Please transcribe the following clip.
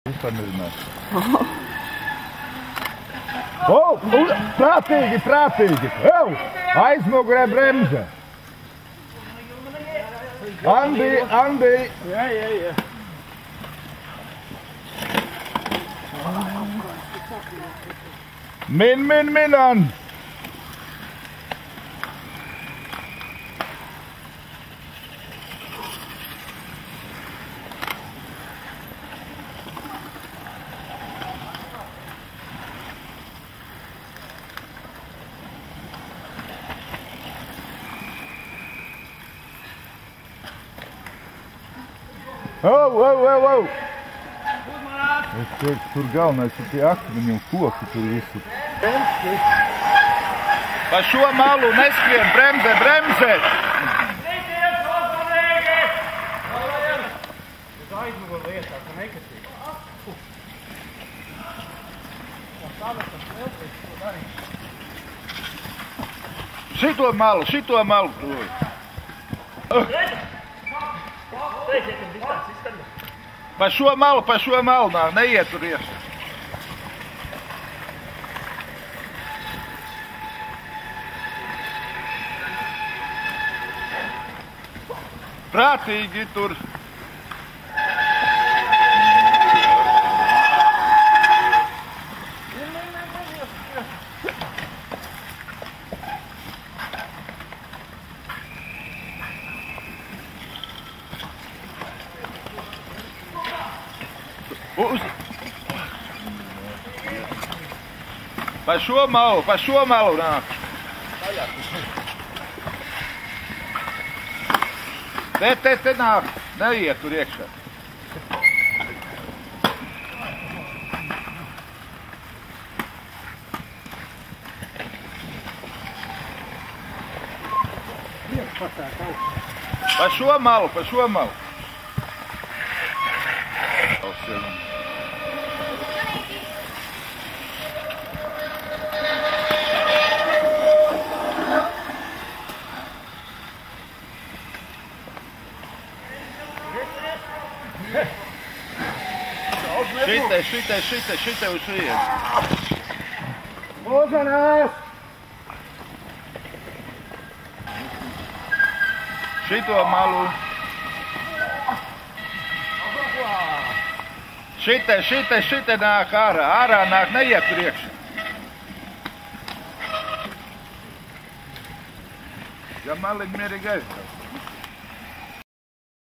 Vispār nezināšu. Prātīgi, prātīgi! Aizmugurē bremze! Andi! Jā. Min! Wow! Es teiktu, tur galvenais ir tie akmeņi un koki tur visi. Pa šo malu neskrien, bremzē! Šito malu! Pa šo malu, neiet tur iekšā. Prātīgi tur. Pa šo malu nāk. Te nāk, neiet tur iekšā. Pa šo malu. Šitai uz šeit. Uzmanās! Šito malu. Šitai nāk ārā nāk, neiet tur iekšā. Ja maliņ mierīgi aizstāv.